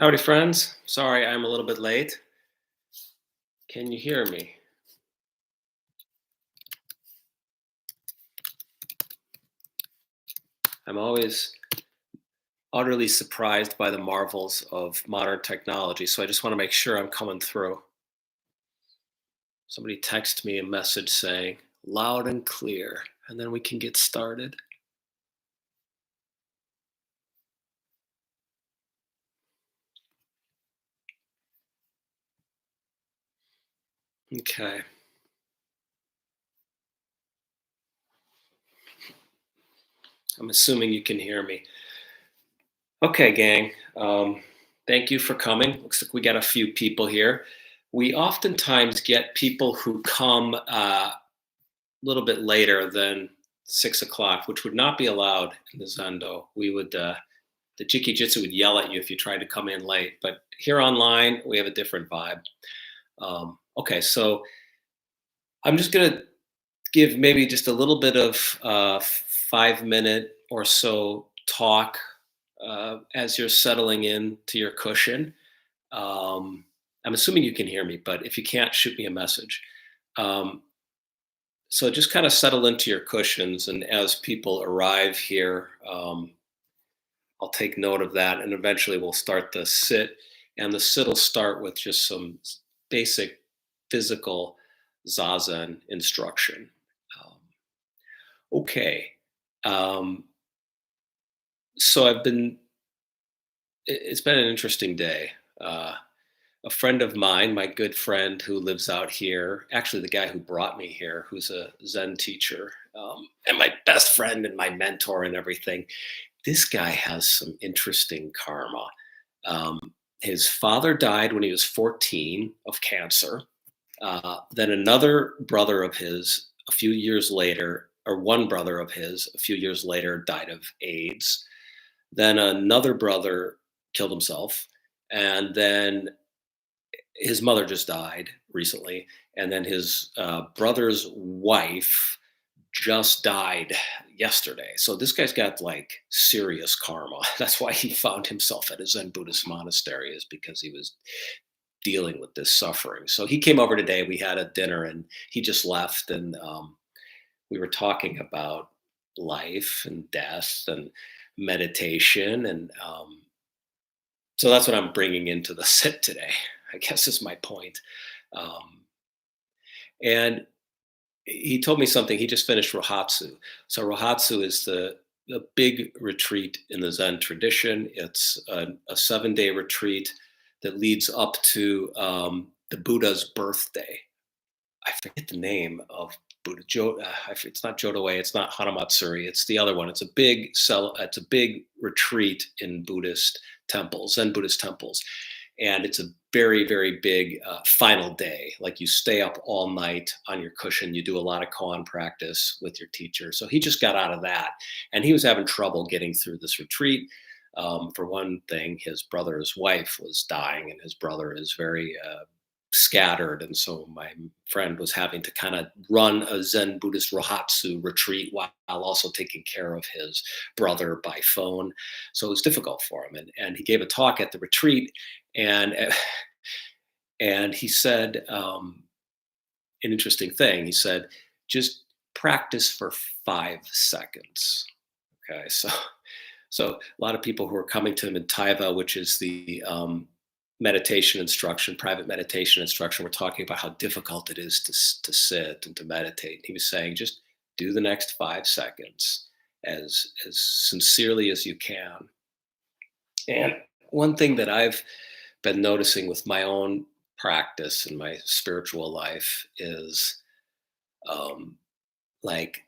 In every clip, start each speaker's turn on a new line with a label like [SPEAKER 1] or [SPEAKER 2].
[SPEAKER 1] Howdy, friends. Sorry I'm a little bit late. Can you hear me? I'm always utterly surprised by the marvels of modern technology, so I just want to make sure I'm coming through. Somebody text me a message saying, loud and clear, and then we can get started. Okay. I'm assuming you can hear me. Okay, gang. Thank you for coming. Looks like we got a few people here. We oftentimes get people who come little bit later than 6 o'clock, which would not be allowed in the Zendo. We would the Jiki Jitsu would yell at you if you tried to come in late. But here online, we have a different vibe. Okay, so I'm just gonna give maybe just a little bit of 5 minute or so talk as you're settling in to your cushion. I'm assuming you can hear me, but if you can't, shoot me a message. Um, so just kind of settle into your cushions, and as people arrive here, I'll take note of that, and eventually we'll start the sit. And the sit will start with just some basic physical zazen instruction. Um, okay, um, so It's been an interesting day. A friend of mine, my good friend who lives out here, actually the guy who brought me here, who's a Zen teacher, and my best friend and my mentor and everything. This guy has some interesting karma. His father died when he was 14 of cancer. Then another brother of his, a few years later, or one brother of his, a few years later, died of AIDS. Then another brother killed himself. And then his mother just died recently. And then his brother's wife just died yesterday. So this guy's got like serious karma. That's why he found himself at a Zen Buddhist monastery, is because he was dealing with this suffering. So he came over today. We had a dinner, and he just left, and we were talking about life and death and meditation, and so that's what I'm bringing into the sit today. I guess is my point. Um, and he told me something. He just finished Rohatsu. So Rohatsu is the big retreat in the Zen tradition. It's a 7 day retreat that leads up to the Buddha's birthday. I forget the name of Buddha. It's not Jodo. It's not Hanamatsuri. It's the other one. It's a big retreat in Buddhist temples, Zen Buddhist temples, and it's a very big final day. Like, you stay up all night on your cushion. You do a lot of koan practice with your teacher. So he just got out of that, and he was having trouble getting through this retreat. For one thing, his brother's wife was dying, and his brother is very scattered. And so my friend was having to kind of run a Zen Buddhist Rohatsu retreat while also taking care of his brother by phone. So it was difficult for him. And he gave a talk at the retreat, and and he said an interesting thing. He said, just practice for 5 seconds. Okay, so a lot of people who are coming to him in Taiva, which is the meditation instruction, private meditation instruction, we're talking about how difficult it is to sit and to meditate. He was saying, just do the next 5 seconds as sincerely as you can. And one thing that I've been noticing with my own practice and my spiritual life is um, like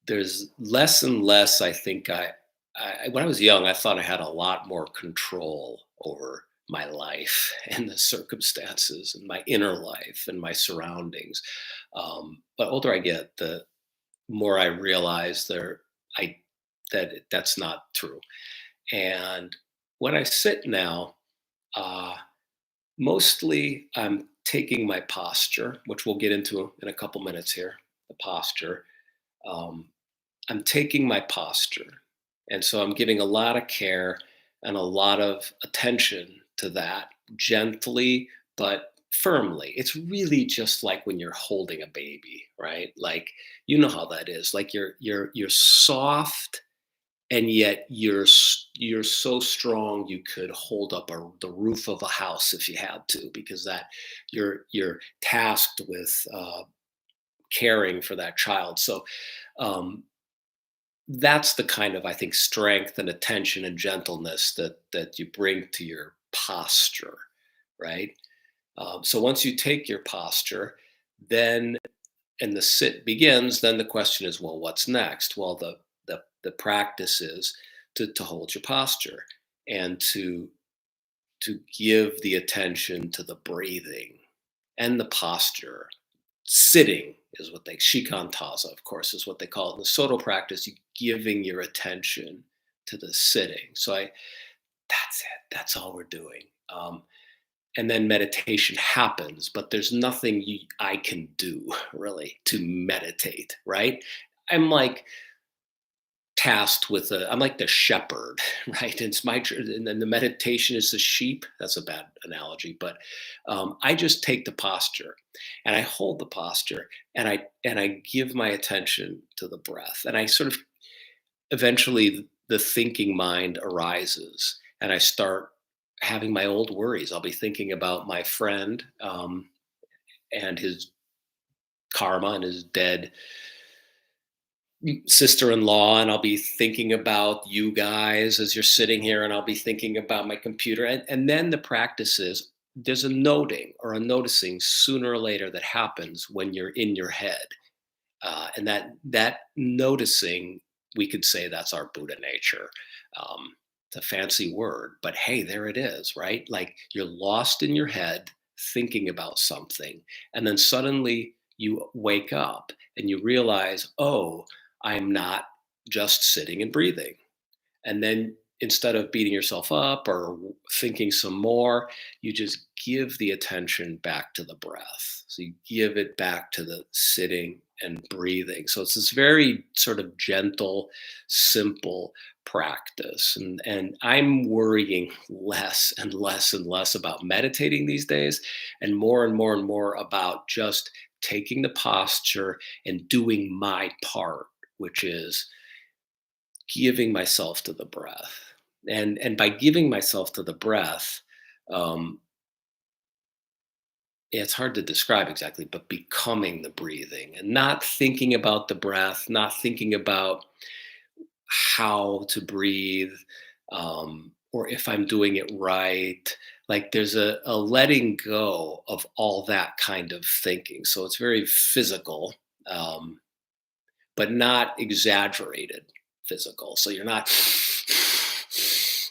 [SPEAKER 1] there's less and less. I think when I was young, I thought I had a lot more control over my life and the circumstances and my inner life and my surroundings. But older I get, the more I realize I that's not true. And when I sit now, uh, mostly I'm taking my posture, which we'll get into in a couple minutes here. The posture. Um, I'm taking my posture. And so I'm giving a lot of care and a lot of attention to that gently but firmly. It's really just like when you're holding a baby, right? Like you know how that is. Like you're soft and yet you're so strong you could hold up the roof of a house if you had to, because that you're tasked with caring for that child. So um, that's the kind of, I think, strength and attention and gentleness that you bring to your posture, right? So once you take your posture, then and the sit begins, then the question is, well, what's next? Well, the practice is to hold your posture and to give the attention to the breathing and the posture. Sitting is what they shikantaza, of course, is what they call it in the Soto practice. You giving your attention to the sitting. So that's it. That's all we're doing. And then meditation happens, but there's nothing I can do really to meditate, right? I'm like tasked with I'm like the shepherd, right? It's and then the meditation is the sheep. That's a bad analogy, but I just take the posture and I hold the posture and I give my attention to the breath, and I sort of eventually the thinking mind arises and I start having my old worries. I'll be thinking about my friend and his karma and his dead sister-in-law, and I'll be thinking about you guys as you're sitting here, and I'll be thinking about my computer, and then the practice is there's a noting or a noticing sooner or later that happens when you're in your head, and that noticing, we could say that's our Buddha nature. um, it's a fancy word, but hey, there it is, right? Like you're lost in your head thinking about something, and then suddenly you wake up and you realize, oh, I'm not just sitting and breathing. And then instead of beating yourself up or thinking some more, you just give the attention back to the breath. So you give it back to the sitting and breathing. So it's this very sort of gentle, simple practice. And I'm worrying less and less and less about meditating these days, and more and more about just taking the posture and doing my part, which is giving myself to the breath. And by giving myself to the breath, um, it's hard to describe exactly, but becoming the breathing and not thinking about the breath, not thinking about how to breathe, or if I'm doing it right. Like there's a letting go of all that kind of thinking. So it's very physical, um, but not exaggerated physical. So you're not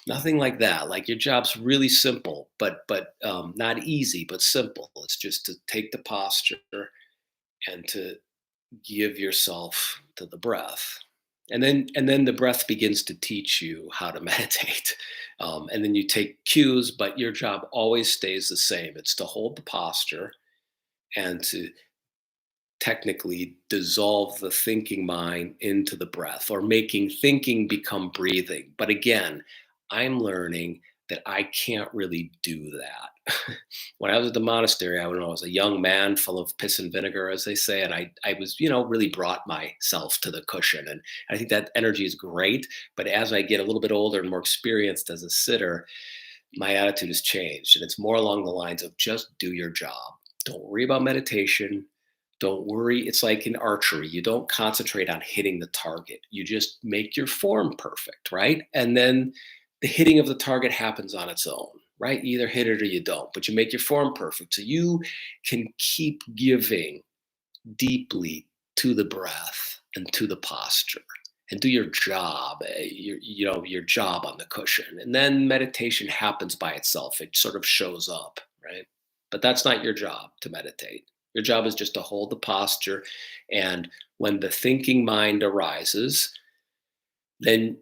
[SPEAKER 1] nothing like that. Like your job's really simple, but not easy, but simple. It's just to take the posture and to give yourself to the breath. And then the breath begins to teach you how to meditate. And then you take cues, but your job always stays the same. It's to hold the posture and to technically dissolve the thinking mind into the breath, or making thinking become breathing. But again, I'm learning that I can't really do that. When I was at the monastery, I don't know, I was a young man full of piss and vinegar, as they say, and I was, really brought myself to the cushion. And I think that energy is great. But as I get a little bit older and more experienced as a sitter, my attitude has changed. And it's more along the lines of just do your job. Don't worry about meditation. Don't worry. It's like in archery. You don't concentrate on hitting the target. You just make your form perfect, right? And then the hitting of the target happens on its own, right? You either hit it or you don't, but you make your form perfect. So you can keep giving deeply to the breath and to the posture and do your job, your job on the cushion. And then meditation happens by itself. It sort of shows up, right? But that's not your job to meditate. Your job is just to hold the posture. And when the thinking mind arises, then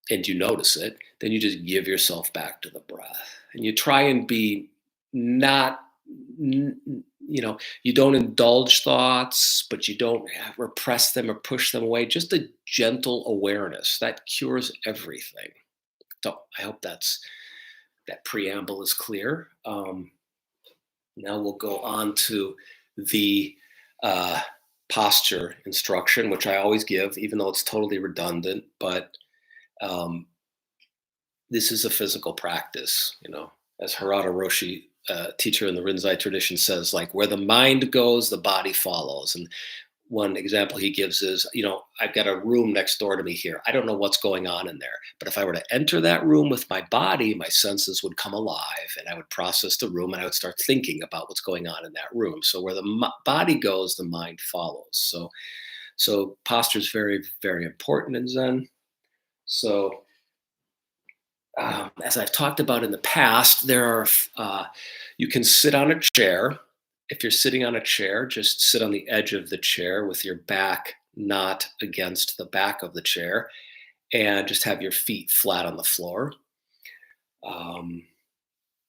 [SPEAKER 1] and you notice it, then you just give yourself back to the breath. And you try and be not, you don't indulge thoughts, but you don't repress them or push them away. Just a gentle awareness that cures everything. So I hope that's that preamble is clear. Now we'll go on to the uh, posture instruction, which I always give, even though it's totally redundant. But um, this is a physical practice, as Harada Roshi, teacher in the Rinzai tradition, says, like where the mind goes, the body follows. And one example he gives is, I've got a room next door to me here. I don't know what's going on in there, but if I were to enter that room with my body, my senses would come alive and I would process the room and I would start thinking about what's going on in that room. So where the body goes, the mind follows. So posture is very, very important in Zen. So as I've talked about in the past, you can sit on a chair. If you're sitting on a chair, just sit on the edge of the chair with your back not against the back of the chair, and just have your feet flat on the floor. Um,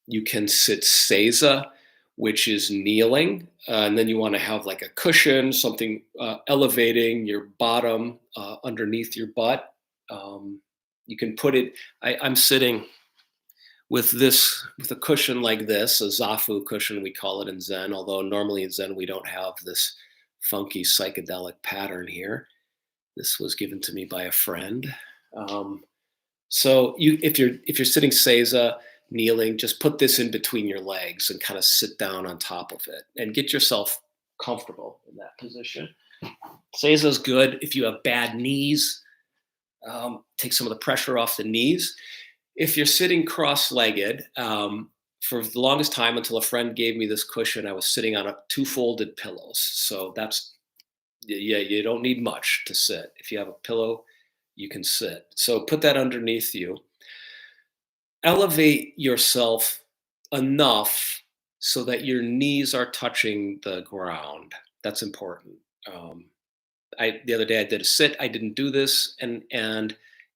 [SPEAKER 1] you can sit seiza, which is kneeling, and then you want to have like a cushion, something elevating your bottom underneath your butt. You can put it. I'm sitting with a cushion like this, a zafu cushion we call it in Zen. Although normally in Zen we don't have this funky psychedelic pattern here. This was given to me by a friend. Um, so if you're sitting seiza, kneeling, just put this in between your legs and kind of sit down on top of it and get yourself comfortable in that position. Seiza is good if you have bad knees. Take some of the pressure off the knees. If you're sitting cross-legged, for the longest time until a friend gave me this cushion, I was sitting on two folded pillows. So yeah, you don't need much to sit. If you have a pillow, you can sit. So put that underneath you. Elevate yourself enough so that your knees are touching the ground. That's important. Um, the other day I did a sit. I didn't do this, and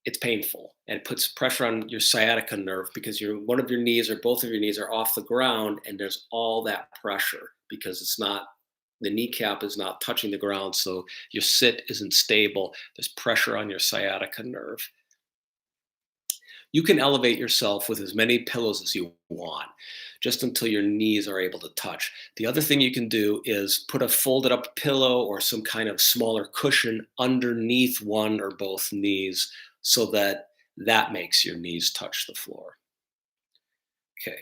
[SPEAKER 1] it's painful, and it puts pressure on your sciatica nerve because one of your knees or both of your knees are off the ground, and there's all that pressure because the kneecap is not touching the ground, so your sit isn't stable. There's pressure on your sciatica nerve. You can elevate yourself with as many pillows as you want, just until your knees are able to touch. The other thing you can do is put a folded up pillow or some kind of smaller cushion underneath one or both knees so that makes your knees touch the floor. Okay.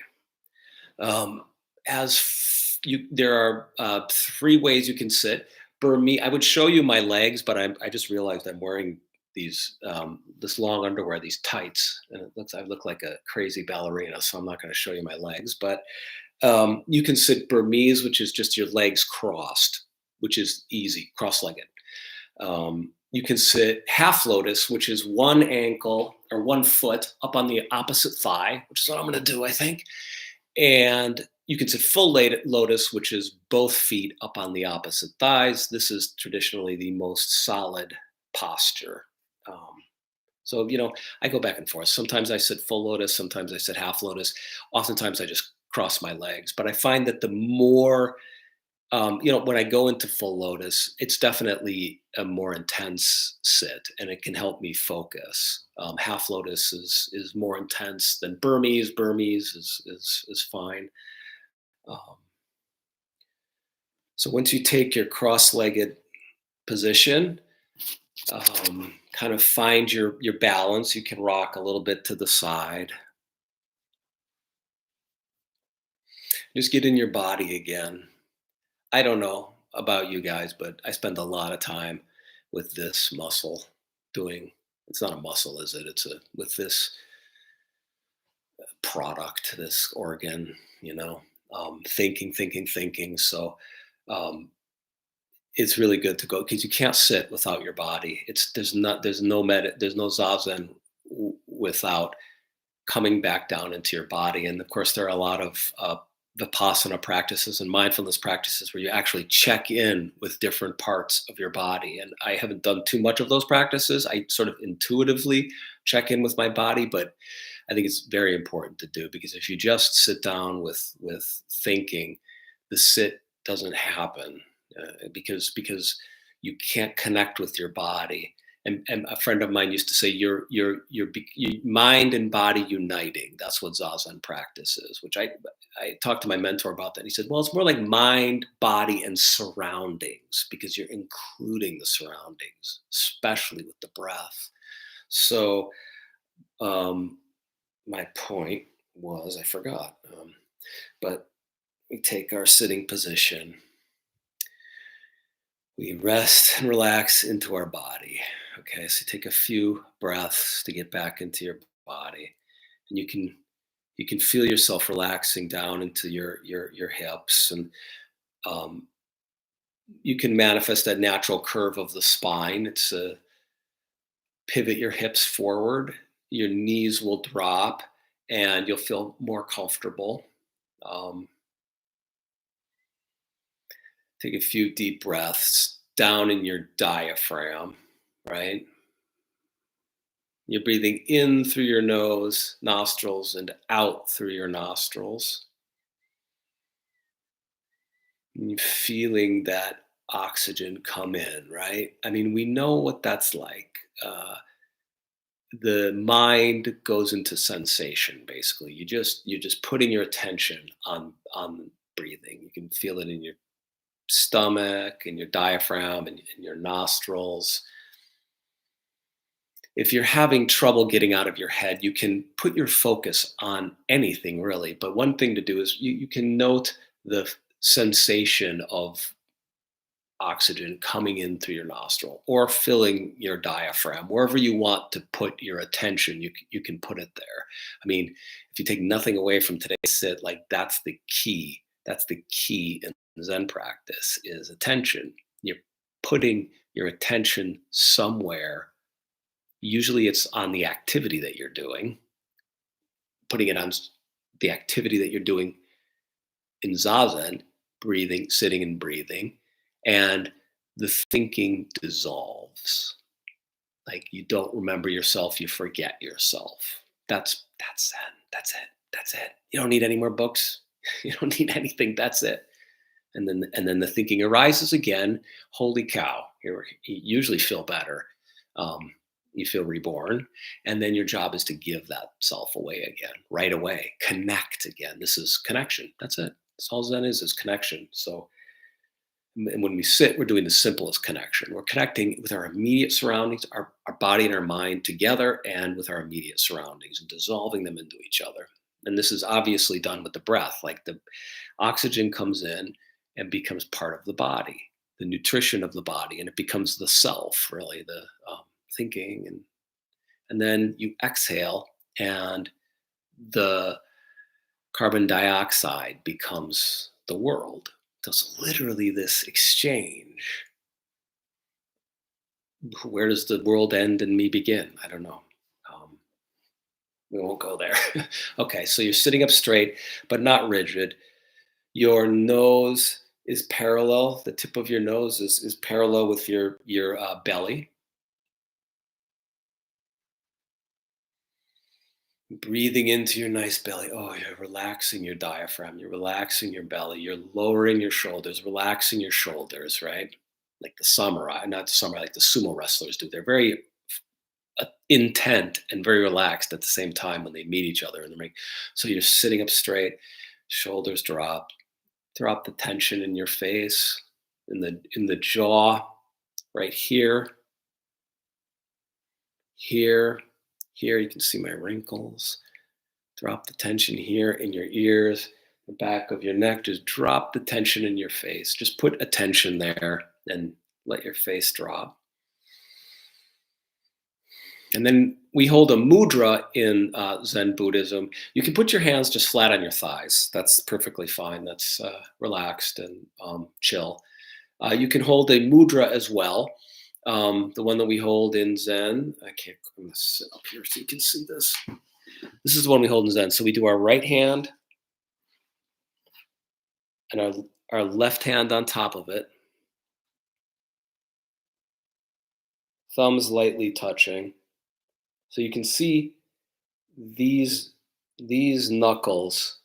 [SPEAKER 1] There are three ways you can sit. Burmese. I would show you my legs, but I just realized I'm wearing this long underwear, these tights, and I look like a crazy ballerina, so I'm not going to show you my legs. But you can sit Burmese, which is just your legs crossed, which is easy, cross-legged. You can sit half lotus, which is one ankle or one foot up on the opposite thigh, which is what I'm going to do, I think. And you can sit full lotus, which is both feet up on the opposite thighs. This is traditionally the most solid posture. So, I go back and forth. Sometimes I sit full lotus, sometimes I sit half lotus. Oftentimes I just cross my legs. But I find that the more, when I go into full lotus, it's definitely a more intense sit and it can help me focus. Half lotus is more intense than Burmese. Burmese is fine. Um, so once you take your cross-legged position, kind of find your balance. You can rock a little bit to the side. Just get in your body again. I don't know about you guys, but I spend a lot of time with this muscle doing. It's not a muscle, is it? With this product, this organ, thinking. So um, it's really good to go because you can't sit without your body. There's no zazen without coming back down into your body. And of course, there are a lot of vipassana practices and mindfulness practices where you actually check in with different parts of your body. And I haven't done too much of those practices. I sort of intuitively check in with my body, but I think it's very important to do because if you just sit down with thinking, the sit doesn't happen because you can't connect with your body. And a friend of mine used to say, your mind and body uniting. That's what Zazen practice is, which I talked to my mentor about that. He said, well, it's more like mind, body, and surroundings because you're including the surroundings, especially with the breath. So um, my point was, I forgot, but we take our sitting position. We rest and relax into our body. Okay, so take a few breaths to get back into your body, and you can feel yourself relaxing down into your hips, and um, you can manifest that natural curve of the spine. It's a pivot your hips forward, your knees will drop, and you'll feel more comfortable. Um, Take a few deep breaths down in your diaphragm, right? You're breathing in through your nose, nostrils, and out through your nostrils. And you're feeling that oxygen come in, right? I mean, we know what that's like. The mind goes into sensation, basically. You're just putting your attention on breathing. You can feel it in your stomach, in your diaphragm, and in your nostrils. If you're having trouble getting out of your head, you can put your focus on anything really. But one thing to do is you can note the sensation of oxygen coming in through your nostril or filling your diaphragm. Wherever you want to put your attention, you can put it there. I mean, if you take nothing away from today's sit, like that's the key. That's the key in Zen practice is attention. You're putting your attention somewhere. Usually it's on the activity that you're doing, putting it on the activity that you're doing in Zazen, breathing, sitting and breathing, and the thinking dissolves. Like you don't remember yourself, you forget yourself. That's Zen. That's it. That's it. You don't need any more books. You don't need anything. That's it. And then the thinking arises again. Holy cow! You usually feel better. Um, you feel reborn, and then your job is to give that self away again, right away. Connect again. This is connection. That's it. That's all Zen is connection. So, and when we sit, we're doing the simplest connection. We're connecting with our immediate surroundings, our body and our mind together, and with our immediate surroundings, and dissolving them into each other. And this is obviously done with the breath. Like the oxygen comes in and becomes part of the body, the nutrition of the body, and it becomes the self, really, the thinking. And then you exhale, and the carbon dioxide becomes the world. So it's literally this exchange. Where does the world end and me begin? I don't know. Um, we won't go there. Okay, so you're sitting up straight, but not rigid. Your nose is parallel. The tip of your nose is parallel with your belly. Breathing into your nice belly. Oh, you're relaxing your diaphragm. You're relaxing your belly. You're lowering your shoulders, relaxing your shoulders, right? Like the samurai, not the samurai, like the sumo wrestlers do. They're very intent and very relaxed at the same time when they meet each other in the ring. So you're sitting up straight, shoulders drop, drop the tension in your face, in the jaw, right here, here, here. You can see my wrinkles. Drop the tension here in your ears, the back of your neck. Just drop the tension in your face. Just put attention there and let your face drop. And then we hold a mudra in Zen Buddhism. You can put your hands just flat on your thighs. That's perfectly fine. That's relaxed and chill. You can hold a mudra as well. The one that we hold in Zen. I'm going to sit up here so you can see this. This is the one we hold in Zen. So we do our right hand and our left hand on top of it. Thumbs lightly touching. So you can see these knuckles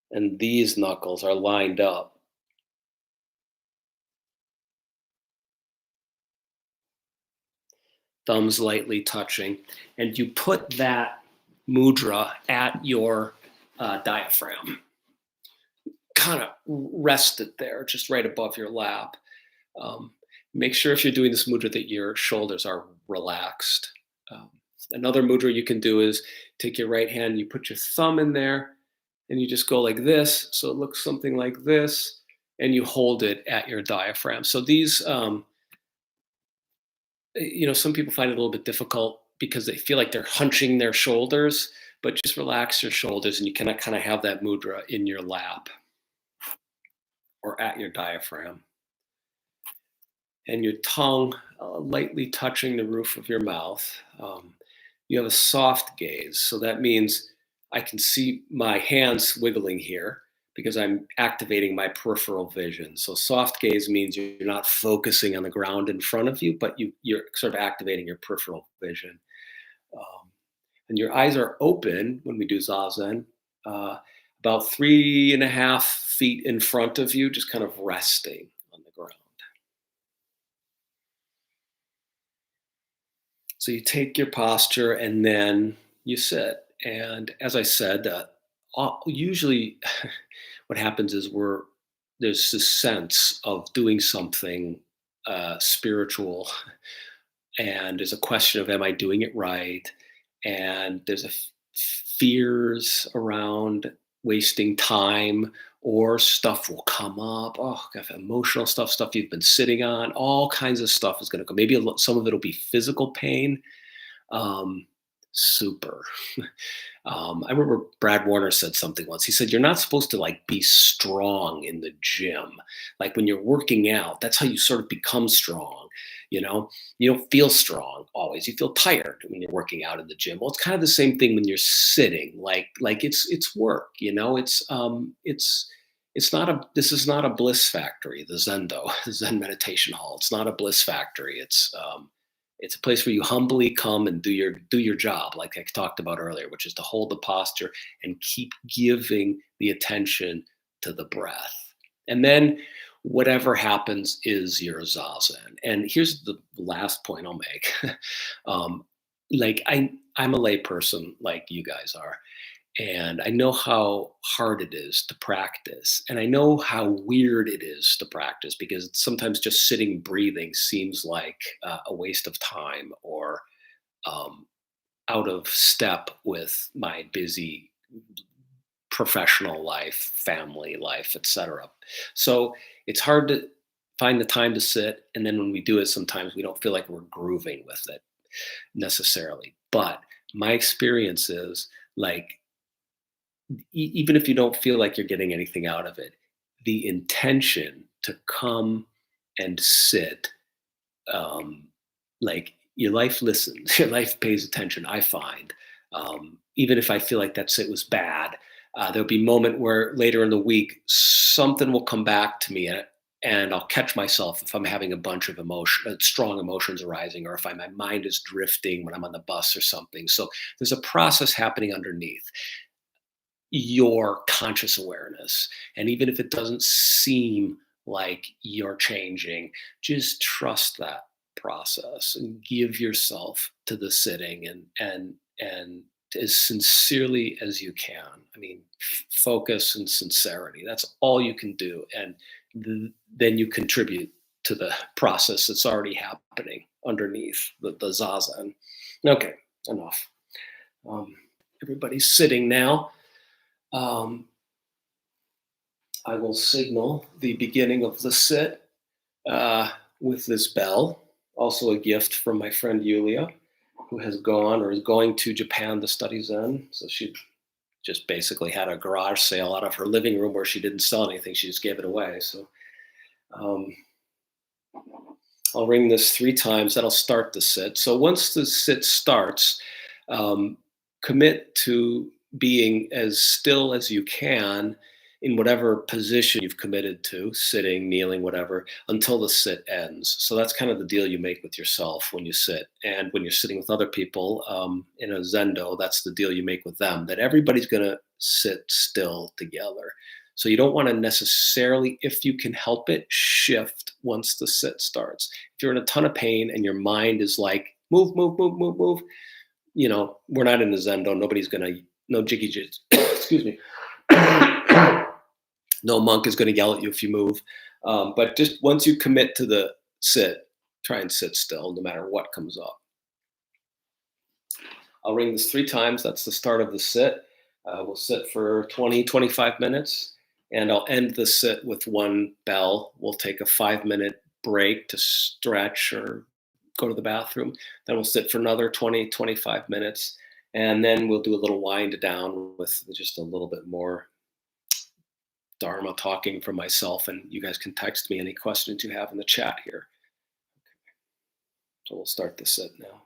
[SPEAKER 1] and these knuckles are lined up. thumbs lightly touching, and you put that mudra at your diaphragm. Kind of rest it there, just right above your lap. Um, Make sure if you're doing this mudra that your shoulders are relaxed. Um, Another mudra you can do is take your right hand, you put your thumb in there, and you just go like this. So it looks something like this, and you hold it at your diaphragm. So these, some people find it a little bit difficult because they feel like they're hunching their shoulders, but just relax your shoulders, and you can kind of have that mudra in your lap or at your diaphragm. And your tongue lightly touching the roof of your mouth. You have a soft gaze. So that means I can see my hands wiggling here because I'm activating my peripheral vision. So soft gaze means you're not focusing on the ground in front of you, but you're sort of activating your peripheral vision. Um, and your eyes are open when we do Zazen, uh, about 3.5 feet in front of you, just kind of resting on the ground. So you take your posture and then you sit. And as I said, usually what happens is there's this sense of doing something spiritual, and there's a question of am I doing it right? And there's fears around wasting time, or stuff will come up. Oh, God, emotional stuff you've been sitting on, all kinds of stuff is going to come. Maybe some of it will be physical pain. Um, Super. I remember Brad Warner said something once. He said, "You're not supposed to like be strong in the gym. Like when you're working out, that's how you sort of become strong. You know, you don't feel strong always. You feel tired when you're working out in the gym. Well, it's kind of the same thing when you're sitting. Like it's work. It's not a. This is not a bliss factory. The Zendo, the Zen meditation hall. It's not a bliss factory. It's a place where you humbly come and do your job, like I talked about earlier, which is to hold the posture and keep giving the attention to the breath. And then whatever happens is your zazen. And here's the last point I'll make. um, I'm a layperson, like you guys are, and I know how hard it is to practice. And I know how weird it is to practice because sometimes just sitting breathing seems like a waste of time, or um, out of step with my busy professional life, family life, etc. So it's hard to find the time to sit. And then when we do it, sometimes we don't feel like we're grooving with it necessarily. But my experience is like, even if you don't feel like you're getting anything out of it, the intention to come and sit, um, like your life listens, your life pays attention. I find, even if I feel like that sit was bad, there'll be a moment where later in the week something will come back to me, and I'll catch myself if I'm having a bunch of strong emotions arising, or if my mind is drifting when I'm on the bus or something. So there's a process happening underneath your conscious awareness. And even if it doesn't seem like you're changing, just trust that process and give yourself to the sitting, and as sincerely as you can. I mean, focus and sincerity. That's all you can do. And then you contribute to the process that's already happening underneath the zazen. Okay, enough. Um, Everybody's sitting now. Um, I will signal the beginning of the sit uh, with this bell. Also, a gift from my friend Yulia, who has gone or is going to Japan to study Zen. So she just basically had a garage sale out of her living room where she didn't sell anything. She just gave it away. So um, I'll ring this 3 times. That'll start the sit. So once the sit starts, um, commit to being as still as you can in whatever position you've committed to, sitting, kneeling, whatever, until the sit ends. So that's kind of the deal you make with yourself when you sit. And when you're sitting with other people in a zendo, that's the deal you make with them, that everybody's going to sit still together. So you don't want to necessarily, if you can help it, shift once the sit starts. If you're in a ton of pain and your mind is like move, move, move, move, move. We're not in the Zen zone. Nobody's gonna, no jiggy jits. Excuse me. No monk is gonna yell at you if you move. But just once you commit to the sit, try and sit still, no matter what comes up. I'll ring this 3 times. That's the start of the sit. We'll sit for 20, 25 minutes, and I'll end the sit with one bell. We'll take a 5-minute break to stretch or go to the bathroom. Then we'll sit for another 20, 25 minutes, and then we'll do a little wind down with just a little bit more Dharma talking for myself. And you guys can text me any questions you have in the chat here. So we'll start the sit now.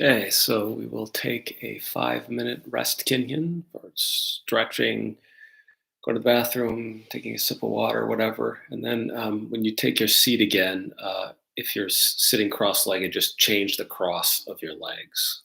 [SPEAKER 1] Okay, so we will take a 5-minute rest Kenyan for stretching, go to the bathroom, taking a sip of water, whatever. And then when you take your seat again, if you're sitting cross legged, just change the cross of your legs.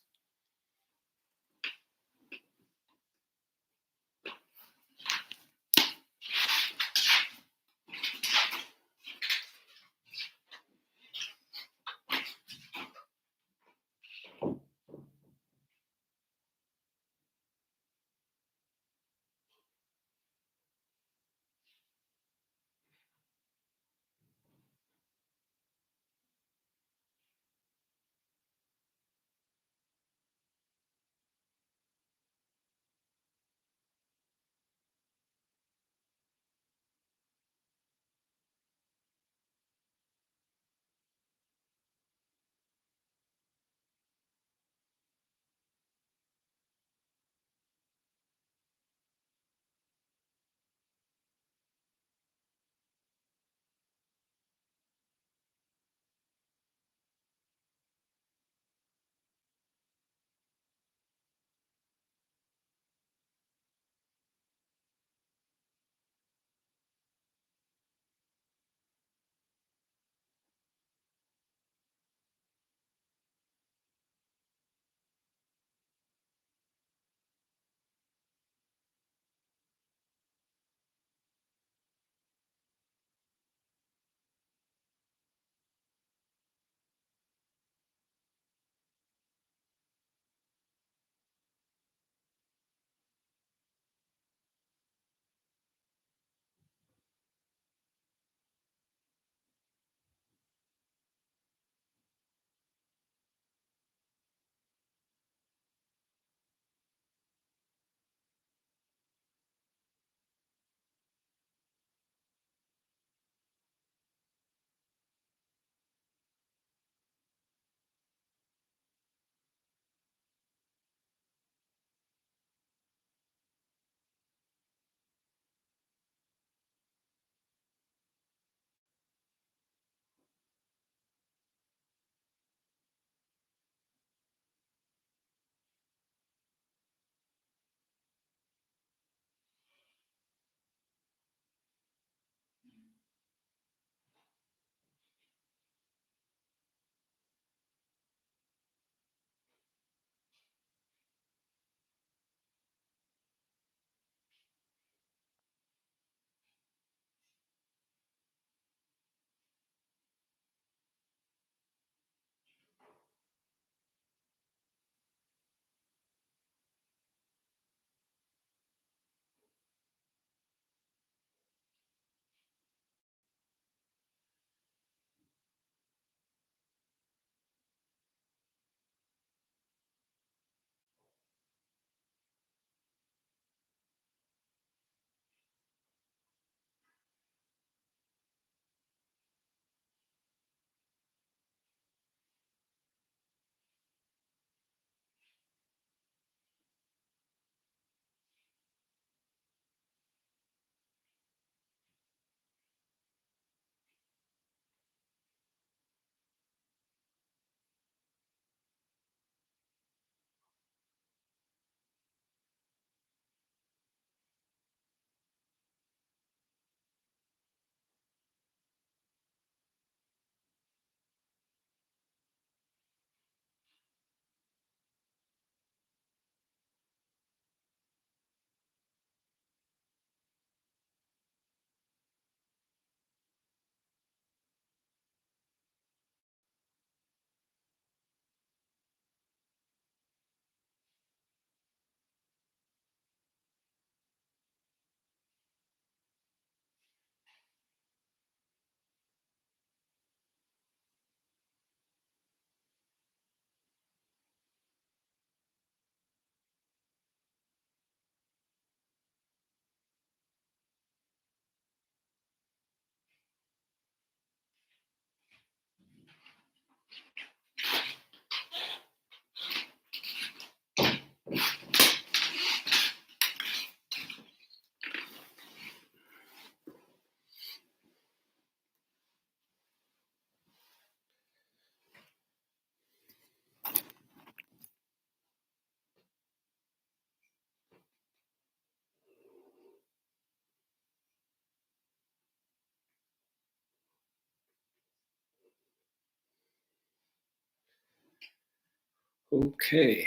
[SPEAKER 1] Okay,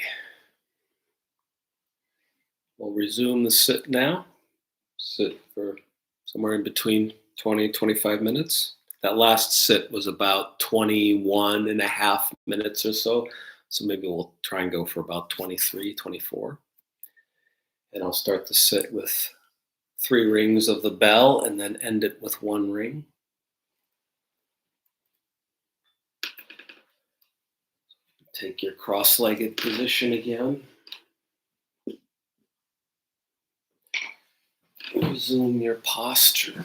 [SPEAKER 1] we'll resume the sit now. Sit for somewhere in between 20, 25 minutes. That last sit was about 21 and a half minutes or so. So maybe we'll try and go for about 23, 24. And I'll start the sit with 3 rings of the bell and then end it with 1 ring. Take your cross legged position again. Resume your posture.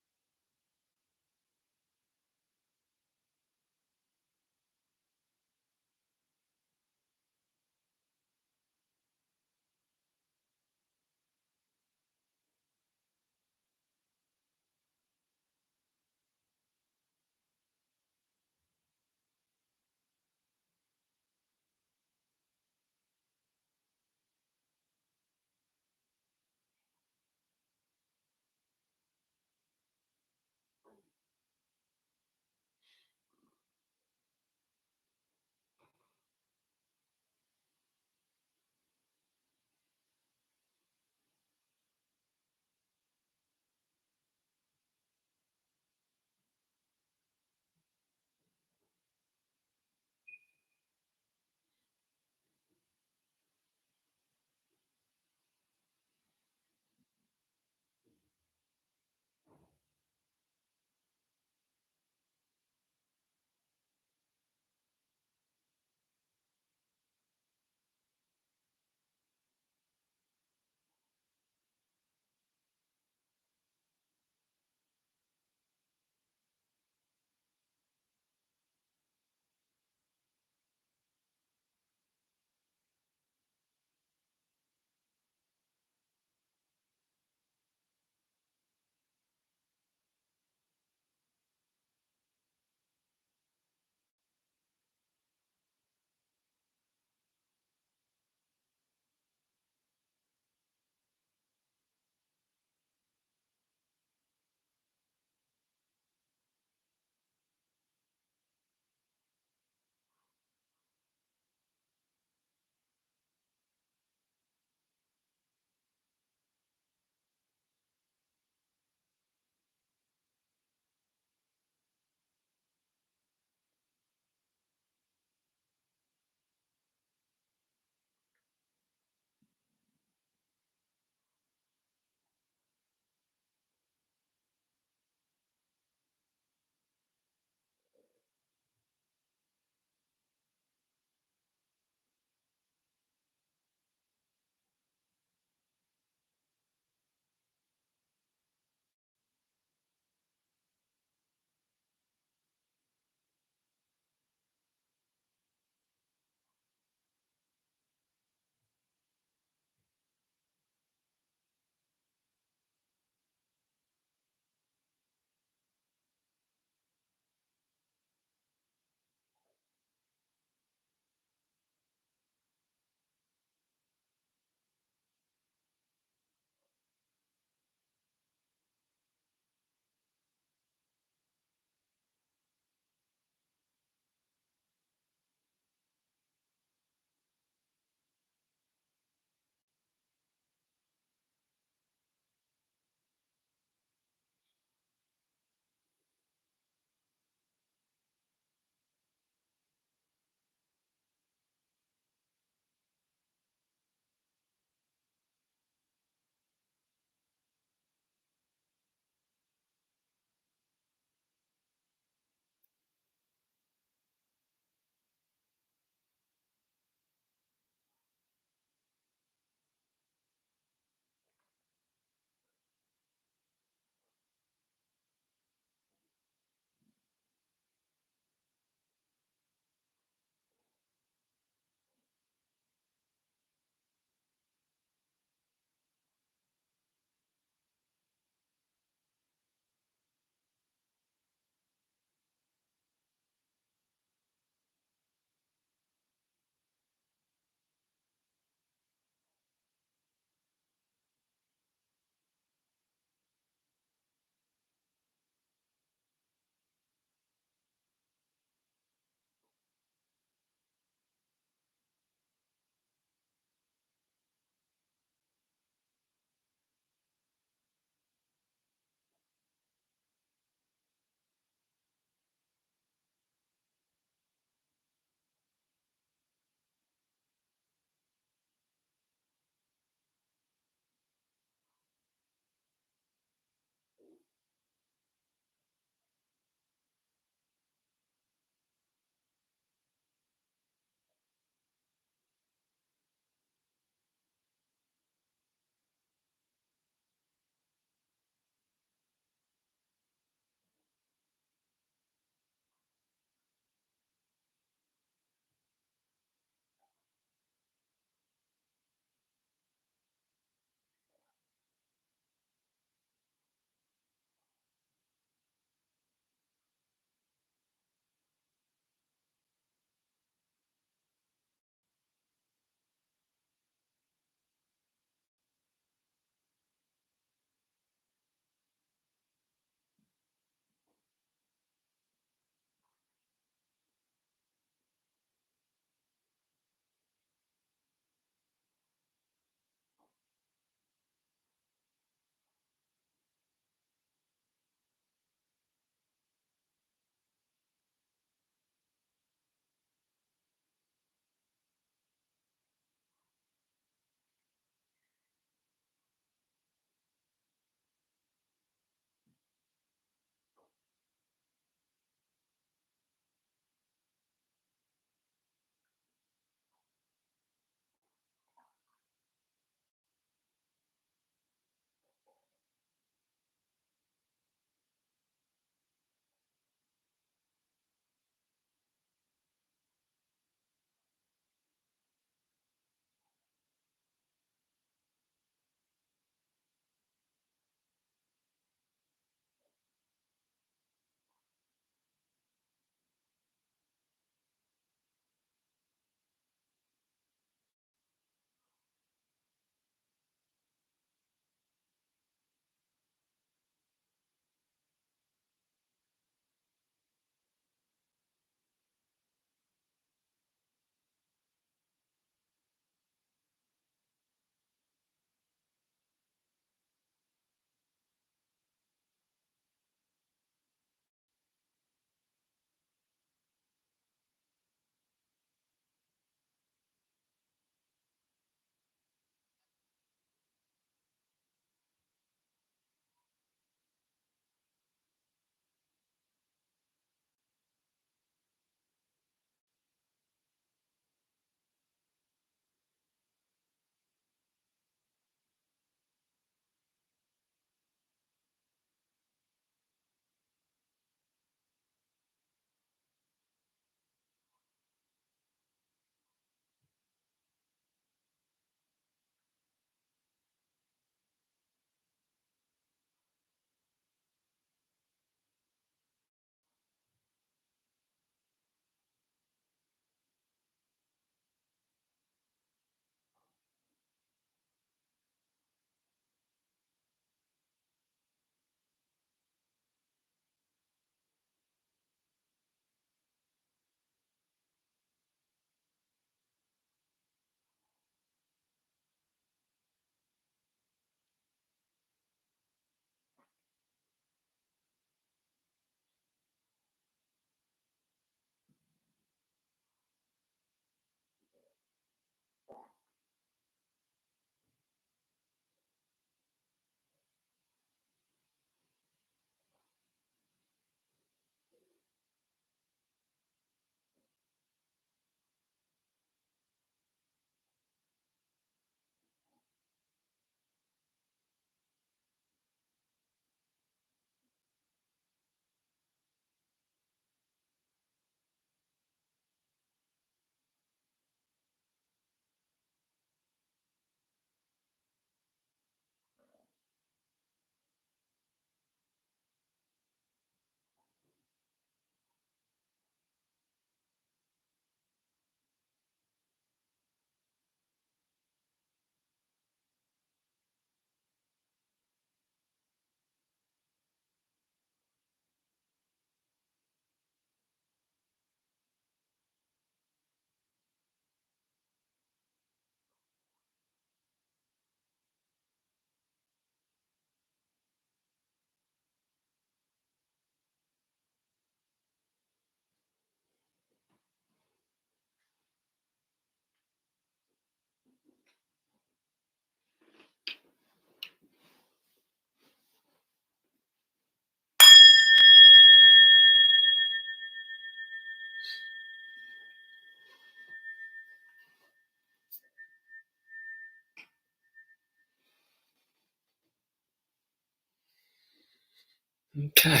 [SPEAKER 1] Okay.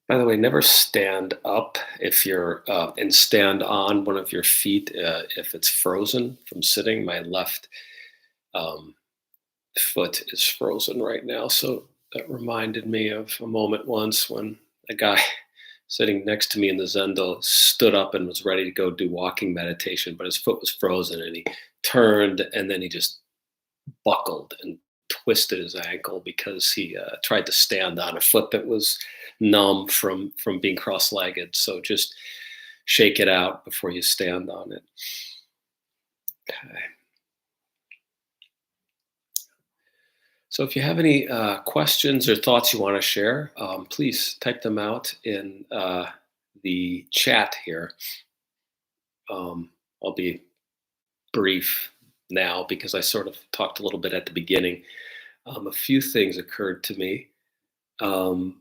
[SPEAKER 1] By the way, never stand up if you're and stand on one of your feet if it's frozen from sitting. My left um, foot is frozen right now, so that reminded me of a moment once when a guy sitting next to me in the Zendo stood up and was ready to go do walking meditation, but his foot was frozen, and he turned and then he just buckled and twisted his ankle because he tried to stand on a foot that was numb from being cross-legged. So just shake it out before you stand on it. Okay. So if you have any questions or thoughts you want to share, please type them out in the chat here. I'll be brief now because I sort of talked a little bit at the beginning. A few things occurred to me. Um,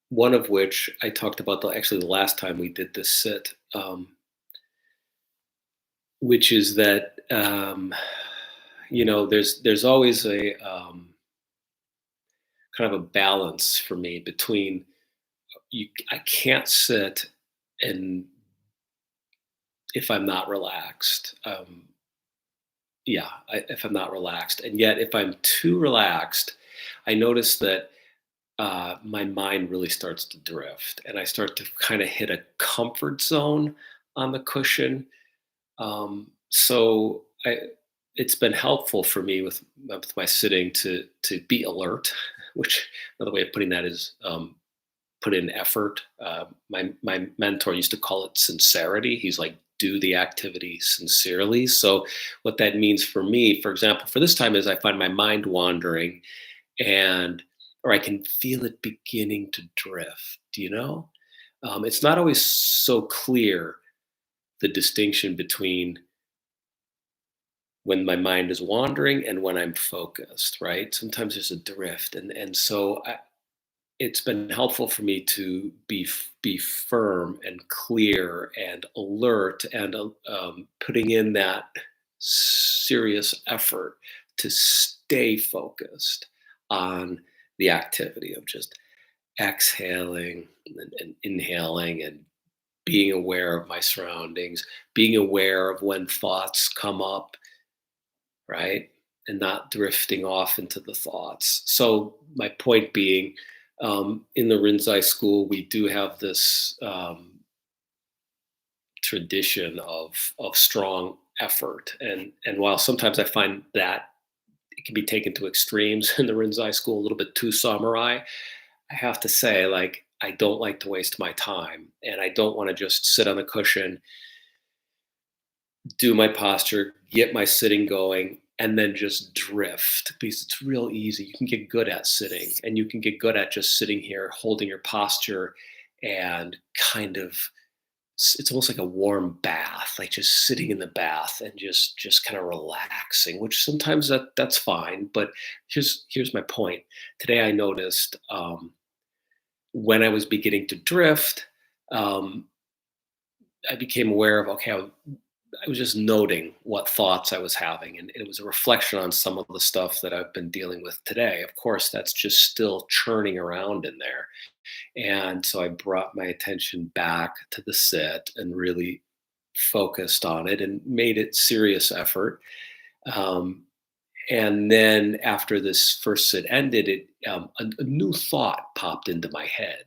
[SPEAKER 1] One of which I talked about actually the last time we did this sit, which is that there's always a kind of a balance for me between I can't sit and if I'm not relaxed. If I'm not relaxed, and yet if I'm too relaxed, I notice that my mind really starts to drift and I start to kind of hit a comfort zone on the cushion. So it's been helpful for me with my sitting to be alert, which another way of putting that is put in effort. My mentor used to call it sincerity. He's like, do the activity sincerely. So what that means for me, for example, for this time is I find my mind wandering and or I can feel it beginning to drift, it's not always so clear the distinction between when my mind is wandering and when I'm focused, right? Sometimes there's a drift, and so it's been helpful for me to be firm and clear and alert and putting in that serious effort to stay focused on the activity of just exhaling and inhaling and being aware of my surroundings, being aware of when thoughts come up, right? And not drifting off into the thoughts. So, my point being, in the Rinzai school, we do have this tradition of strong effort, and while sometimes I find that it can be taken to extremes in the Rinzai school, a little bit too samurai, I have to say, like, I don't like to waste my time, and I don't want to just sit on the cushion, do my posture, get my sitting going, and then just drift because it's real easy. You can get good at sitting, and you can get good at just sitting here, holding your posture, and kind of it's almost like a warm bath, like just sitting in the bath and just kind of relaxing. Which sometimes that's fine, but here's my point. Today I noticed when I was beginning to drift. Um, I became aware of okay, I was just noting what thoughts I was having, and it was a reflection on some of the stuff that I've been dealing with today. Of course, that's just still churning around in there. And so I brought my attention back to the sit and really focused on it and made it serious effort. Um, and then after this first sit ended, a new thought popped into my head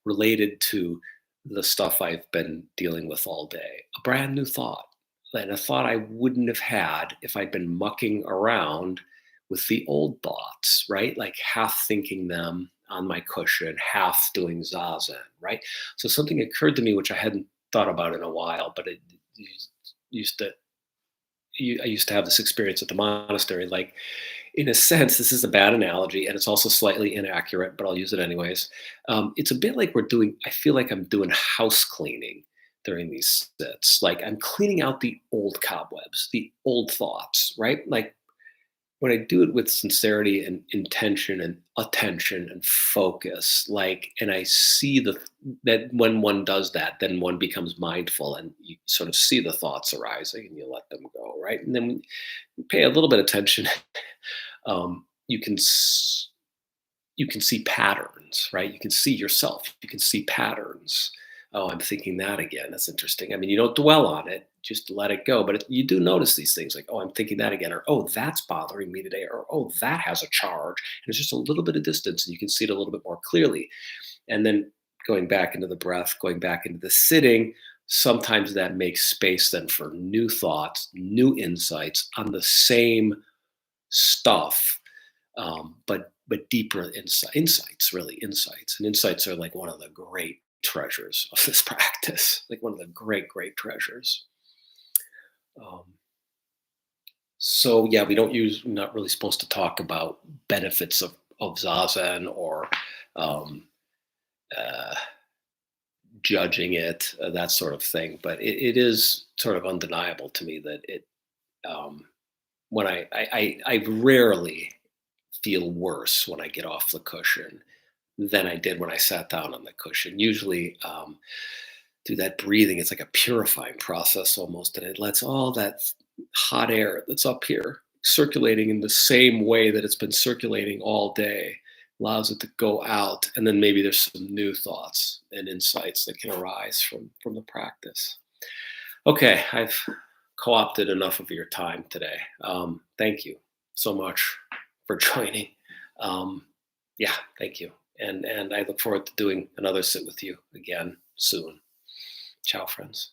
[SPEAKER 1] related to the stuff I've been dealing with all day. A brand new thought, and a thought I wouldn't have had if I'd been mucking around with the old thoughts, right? Like half thinking them on my cushion, half doing Zazen, right? So something occurred to me which I hadn't thought about in a while, but it used to I used to have this experience at the monastery. Like, in a sense, this is a bad analogy, and it's also slightly inaccurate, but I'll use it anyways. It's a bit like I feel like I'm doing house cleaning during these sits. Like, I'm cleaning out the old cobwebs, the old thoughts, right? Like, when I do it with sincerity and intention and attention and focus, like, and I see that when one does that, then one becomes mindful and you sort of see the thoughts arising and you let them go, right? And then when you pay a little bit of attention, you can you can see patterns, right? You can see yourself. You can see patterns. Oh, I'm thinking that again. That's interesting. I mean, you don't dwell on it, just let it go. But you do notice these things like, oh, I'm thinking that again, or oh, that's bothering me today, or oh, that has a charge. And it's just a little bit of distance, and you can see it a little bit more clearly. And then going back into the breath, going back into the sitting, sometimes that makes space then for new thoughts, new insights on the same stuff, but deeper insights, really insights, and insights are like one of the great treasures of this practice, like one of the great treasures. Um, so yeah, we don't use. We're not really supposed to talk about benefits of zazen or um, uh, judging it, that sort of thing. But it is sort of undeniable to me that it um, when I rarely feel worse when I get off the cushion than I did when I sat down on the cushion. Usually, through that breathing, it's like a purifying process almost, and it lets all that hot air that's up here circulating in the same way that it's been circulating all day, allows it to go out, and then maybe there's some new thoughts and insights that can arise from the practice. Okay, I've co-opted enough of your time today. Thank you so much for joining. Um, yeah, thank you. And I look forward to doing another sit with you again soon. Ciao, friends.